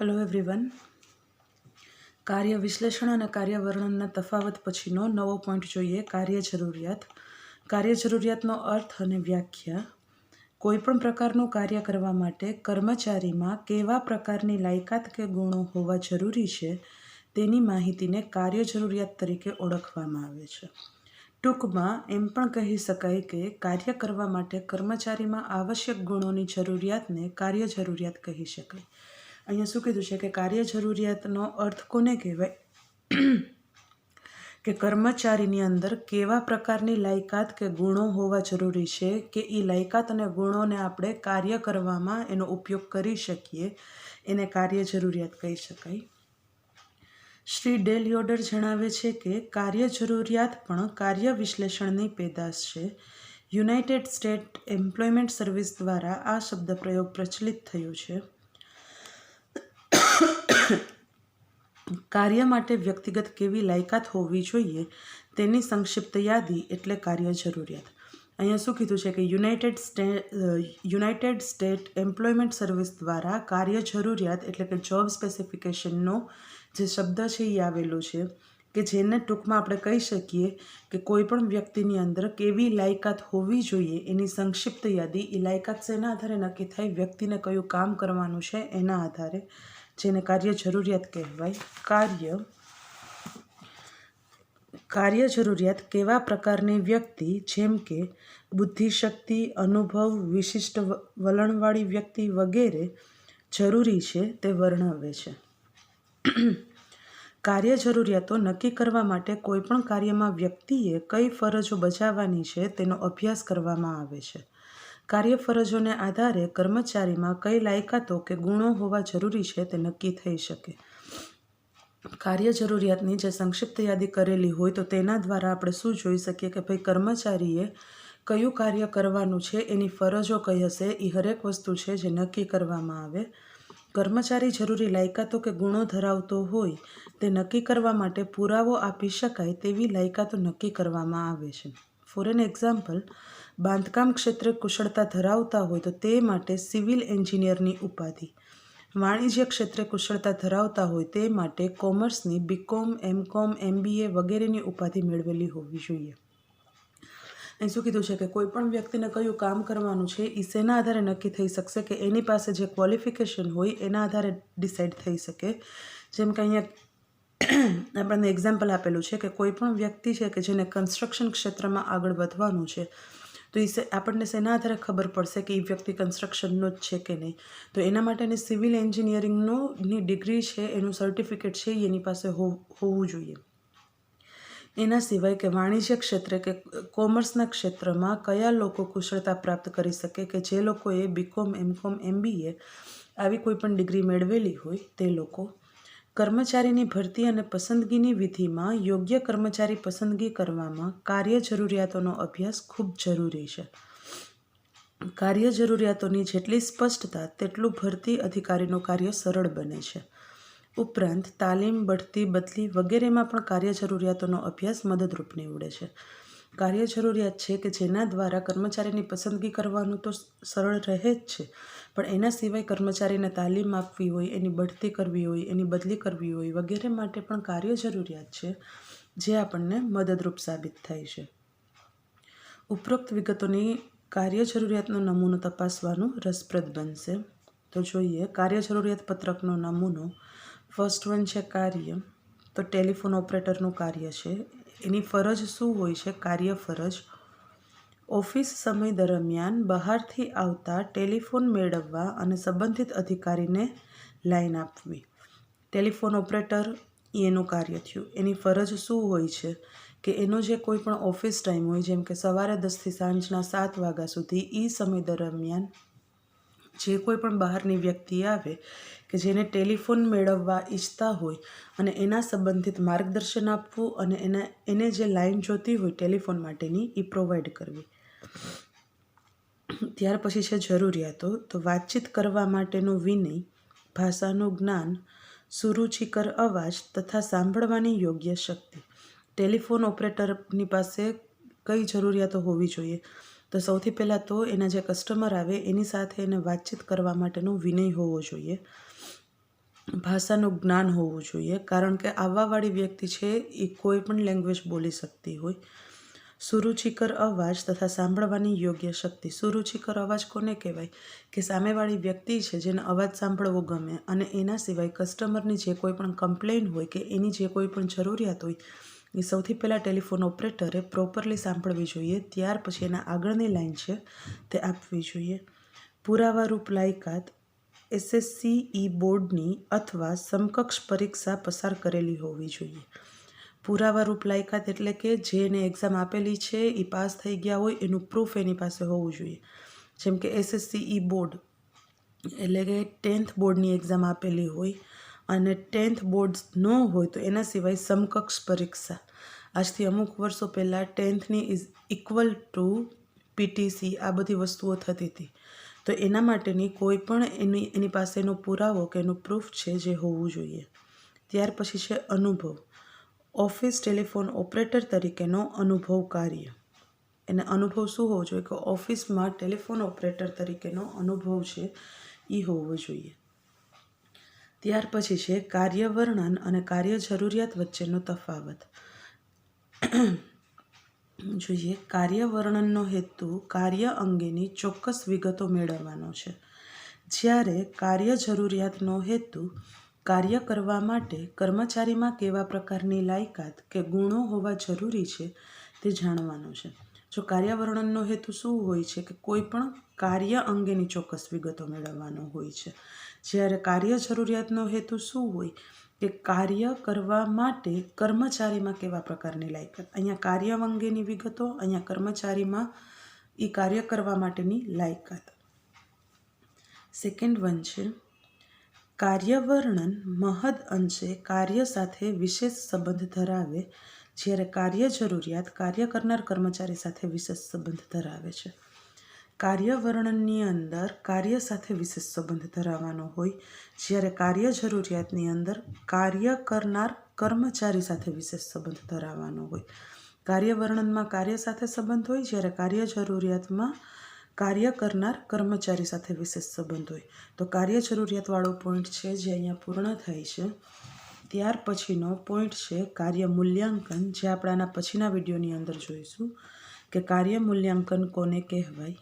Hello everyone. કાર્ય વિશ્લેષણ અને કાર્ય વર્ણનના તફાવત પછીનો નવો પોઈન્ટ જોઈએ. કાર્ય જરૂરિયાત. કાર્ય જરૂરિયાતનો અર્થ અને વ્યાખ્યા. કોઈપણ પ્રકારનું કાર્ય કરવા માટે કર્મચારીમાં કેવા પ્રકારની લાયકાત કે ગુણો હોવા જરૂરી છે તેની માહિતીને કાર્ય જરૂરિયાત તરીકે ઓળખવામાં આવે છે. ટૂંકમાં એમ પણ કહી શકાય કે કાર્ય કરવા માટે કર્મચારીમાં આવશ્યક ગુણોની જરૂરિયાતને કાર્ય જરૂરિયાત કહી શકાય. અહીંયા શું કીધું છે કે કાર્ય જરૂરિયાતનો અર્થ કોને કહેવાય કે કર્મચારીની અંદર કેવા પ્રકારની લાયકાત કે ગુણો હોવા જરૂરી છે કે એ લાયકાત અને ગુણોને આપણે કાર્ય કરવામાં એનો ઉપયોગ કરી શકીએ, એને કાર્ય જરૂરિયાત કહી શકાય. શ્રી ડેલ યોડર જણાવે છે કે કાર્ય જરૂરિયાત પણ કાર્ય વિશ્લેષણની પેદાશ છે. યુનાઇટેડ સ્ટેટ એમ્પ્લોયમેન્ટ સર્વિસ દ્વારા આ શબ્દ પ્રયોગ પ્રચલિત થયું છે. કાર્ય માટે વ્યક્તિગત કેવી લાયકાત હોવી જોઈએ તેની સંક્ષિપ્ત યાદી એટલે કાર્ય જરૂરિયાત. અહીંયા શું કીધું છે કે યુનાઇટેડ સ્ટેટ એમ્પ્લોયમેન્ટ સર્વિસ દ્વારા કાર્ય જરૂરિયાત એટલે કે જોબ સ્પેસિફિકેશનનો જે શબ્દ છે એ આવેલો છે કે જેને ટૂંકમાં આપણે કહી શકીએ કે કોઈ પણ વ્યક્તિની અંદર કેવી લાયકાત હોવી જોઈએ એની સંક્ષિપ્ત યાદી. એ લાયકાત શેના આધારે નક્કી થાય? વ્યક્તિને કયું કામ કરવાનું છે એના આધારે, જેને કાર્ય જરૂરિયાત કહેવાય. કાર્ય જરૂરિયાત કેવા પ્રકારની વ્યક્તિ જેમ કે બુદ્ધિશક્તિ, અનુભવ, વિશિષ્ટ વલણવાળી વ્યક્તિ વગેરે જરૂરી છે તે વર્ણવે છે. કાર્ય જરૂરિયાતો નક્કી કરવા માટે કોઈપણ કાર્યમાં વ્યક્તિએ કઈ ફરજો બજાવવાની છે તેનો અભ્યાસ કરવામાં આવે છે. કાર્ય ફરજોને આધારે કર્મચારીમાં કઈ લાયકાતો કે ગુણો હોવા જરૂરી છે તે નક્કી થઈ શકે. કાર્ય જરૂરિયાતની જે સંક્ષિપ્ત યાદી કરેલી હોય તો તેના દ્વારા આપણે શું જોઈ શકીએ કે ભાઈ કર્મચારીએ કયું કાર્ય કરવાનું છે, એની ફરજો કઈ હશે, એ હરેક વસ્તુ છે જે નક્કી કરવામાં આવે. કર્મચારી જરૂરી લાયકાતો કે ગુણો ધરાવતો હોય તે નક્કી કરવા માટે પુરાવો આપી શકાય તેવી લાયકાતો નક્કી કરવામાં આવે છે. ફોર એન એક્ઝામ્પલ, બાંધકામ ક્ષેત્રે કુશળતા ધરાવતા હોય તો તે માટે સિવિલ એન્જિનિયરની ઉપાધિ. વાણિજ્ય ક્ષેત્રે કુશળતા ધરાવતા હોય તે માટે કોમર્સની બીકોમ, એમકોમ, MBA વગેરેની ઉપાધિ મેળવેલી હોવી જોઈએ. અહીં શું કીધું છે કે કોઈ પણ વ્યક્તિને કયું કામ કરવાનું છે એ શેના આધારે નક્કી થઈ શકશે કે એની પાસે જે ક્વોલિફિકેશન હોય એના આધારે ડિસાઇડ થઈ શકે. જેમ કે અહીંયા આપણને એક્ઝામ્પલ આપેલું છે કે કોઈ પણ વ્યક્તિ છે કે જેને કન્સ્ટ્રક્શન ક્ષેત્રમાં આગળ વધવાનું છે તો આપણને શેના આધારે ખબર પડશે કે એ વ્યક્તિ કન્સ્ટ્રક્શનનો જ છે કે નહીં? તો એના માટેની સિવિલ એન્જિનિયરિંગની ડિગ્રી છે, એનું સર્ટિફિકેટ છે એ એની પાસે હોવું જોઈએ. એના સિવાય કે વાણિજ્ય ક્ષેત્રે કે કોમર્સના ક્ષેત્રમાં કયા લોકો કુશળતા પ્રાપ્ત કરી શકે કે જે લોકોએ બીકોમ, એમકોમ, MBA આવી કોઈ પણ ડિગ્રી મેળવેલી હોય તે લોકો. કર્મચારીની ભરતી અને પસંદગીની વિધિમાં યોગ્ય કર્મચારી પસંદગી કરવામાં કાર્ય જરૂરિયાતોનો અભ્યાસ ખૂબ જરૂરી છે. કાર્ય જરૂરિયાતોની જેટલી સ્પષ્ટતા તેટલું ભરતી અધિકારીનું કાર્ય સરળ બને છે. ઉપરાંત તાલીમ, બઢતી, બદલી વગેરેમાં પણ કાર્ય જરૂરિયાતોનો અભ્યાસ મદદરૂપ નીવડે છે. કાર્ય જરૂરિયાત છે કે જેના દ્વારા કર્મચારીની પસંદગી કરવાનું તો સરળ રહે જ છે, પણ એના સિવાય કર્મચારીને તાલીમ આપવી હોય, એની બઢતી કરવી હોય, એની બદલી કરવી હોય વગેરે માટે પણ કાર્ય જરૂરિયાત છે જે આપણને મદદરૂપ સાબિત થાય છે. ઉપરોક્ત વિગતોની કાર્ય જરૂરિયાતનો નમૂનો તપાસવાનું રસપ્રદ બનશે. તો જોઈએ કાર્ય જરૂરિયાત પત્રકનો નમૂનો. ફર્સ્ટ વન છે કાર્ય. તો ટેલિફોન ઓપરેટરનું કાર્ય છે. એની ફરજ શું હોય છે? કાર્ય ફરજ. ઓફિસ સમય દરમિયાન બહારથી આવતા ટેલિફોન મેળવવા અને સંબંધિત અધિકારીને લાઈન આપવી. ટેલિફોન ઓપરેટર એનું કાર્ય થયું. એની ફરજ શું હોય છે કે એનો જે કોઈ પણ ઓફિસ ટાઈમ હોય જેમ કે સવારે 10 થી સાંજના 7 વાગ્યા સુધી એ સમય દરમિયાન જે કોઈ પણ બહારની વ્યક્તિ આવે કે જેને ટેલિફોન મેળવવા ઈચ્છતા હોય અને એના સંબંધિત માર્ગદર્શન આપવું અને એને જે લાઈન જોતી હોય ટેલિફોન માટેની એ પ્રોવાઈડ કરવી. ત્યાર પછી છે જરૂરિયાતો. તો વાતચીત કરવા માટેનો વિનય, ભાષાનું જ્ઞાન, સુરુચિકર અવાજ તથા સાંભળવાની યોગ્ય શક્તિ. ટેલિફોન ઓપરેટરની પાસે કઈ જરૂરિયાતો હોવી જોઈએ? તો સૌથી પહેલાં તો એના જે કસ્ટમર આવે એની સાથે એને વાતચીત કરવા માટેનો વિનય હોવો જોઈએ. ભાષાનું જ્ઞાન હોવું જોઈએ, કારણ કે આવવાવાળી વ્યક્તિ છે એ કોઈ પણ લેંગ્વેજ બોલી શકતી હોય. સુરુચિકર અવાજ તથા સાંભળવાની યોગ્ય શક્તિ. સુરુચિકર અવાજ કોને કહેવાય? કે સામેવાળી વ્યક્તિ છે જેને અવાજ સાંભળવો ગમે અને એના સિવાય કસ્ટમરની જે કોઈ પણ કમ્પ્લેન હોય કે એની જે કોઈ પણ જરૂરિયાત હોય એ સૌથી પહેલાં ટેલિફોન ઓપરેટરે પ્રોપરલી સાંભળવી જોઈએ, ત્યાર પછી એના આગળની લાઈન છે તે આપવી જોઈએ. પુરાવારૂપ લાયકાત. SSCE બોર્ડની અથવા સમકક્ષ પરીક્ષા પસાર કરેલી હોવી જોઈએ. પુરાવારૂપ લાયકાત એટલે કે જેને એક્ઝામ આપેલી છે એ પાસ થઈ ગયા હોય એનું પ્રૂફ એની પાસે હોવું જોઈએ. જેમ કે SSCE બોર્ડ એટલે કે 10th બોર્ડની એક્ઝામ આપેલી હોય અને 10th બોર્ડ ન હોય તો એના સિવાય સમકક્ષ પરીક્ષા. આજથી અમુક વર્ષો પહેલાં 10thની ઇઝ ઇક્વલ ટુ PTC આ બધી વસ્તુઓ થતી હતી. તો એના માટેની કોઈ પણ એની પાસેનો પુરાવો કે એનું પ્રૂફ છે જે હોવું જોઈએ. ત્યાર પછી છે અનુભવ. ઓફિસ ટેલિફોન ઓપરેટર તરીકેનો અનુભવ કાર્ય. એને અનુભવ શું હોવો જોઈએ? કે ઓફિસમાં ટેલિફોન ઓપરેટર તરીકેનો અનુભવ છે એ હોવો જોઈએ. ત્યાર પછી છે કાર્ય વર્ણન અને કાર્ય જરૂરિયાત વચ્ચેનો તફાવત. જોઈએ. કાર્ય વર્ણનનો હેતુ કાર્ય અંગેની ચોક્કસ વિગતો મેળવવાનો છે, જ્યારે કાર્ય જરૂરિયાતનો હેતુ કાર્ય કરવા માટે કર્મચારીમાં કેવા પ્રકારની લાયકાત કે ગુણો હોવા જરૂરી છે તે જાણવાનો છે. જો કાર્ય વર્ણનનો હેતુ શું હોય છે? કે કોઈ પણ કાર્ય અંગેની ચોક્કસ વિગતો મેળવવાનો હોય છે, જ્યારે કાર્ય જરૂરિયાતનો હેતુ શું હોય? કે કાર્ય કરવા માટે કર્મચારીમાં કેવા પ્રકારની લાયકાત. અહીંયા કાર્ય અંગેની વિગતો, અહીંયા કર્મચારીમાં એ કાર્ય કરવા માટેની લાયકાત. સેકન્ડ વન છે કાર્ય વર્ણન મહદ અંશે કાર્ય સાથે વિશેષ સંબંધ ધરાવે, જ્યારે કાર્ય જરૂરિયાત કાર્ય કરનાર કર્મચારી સાથે વિશેષ સંબંધ ધરાવે છે. કાર્ય વર્ણનની અંદર કાર્ય સાથે વિશેષ સંબંધ ધરાવવાનો હોય, જ્યારે કાર્ય જરૂરિયાતની અંદર કાર્ય કરનાર કર્મચારી સાથે વિશેષ સંબંધ ધરાવવાનો હોય. કાર્ય વર્ણનમાં કાર્ય સાથે સંબંધ હોય, જ્યારે કાર્ય જરૂરિયાતમાં કાર્ય કરનાર કર્મચારી સાથે વિશેષ સંબંધ હોય. તો કાર્ય જરૂરિયાતવાળો પોઈન્ટ છે જે અહીંયા પૂર્ણ થાય છે. ત્યાર પછીનો પોઈન્ટ છે કાર્ય મૂલ્યાંકન, જે આપણે આના પછીના વિડીયોની અંદર જોઈશું કે કાર્ય મૂલ્યાંકન કોને કહેવાય.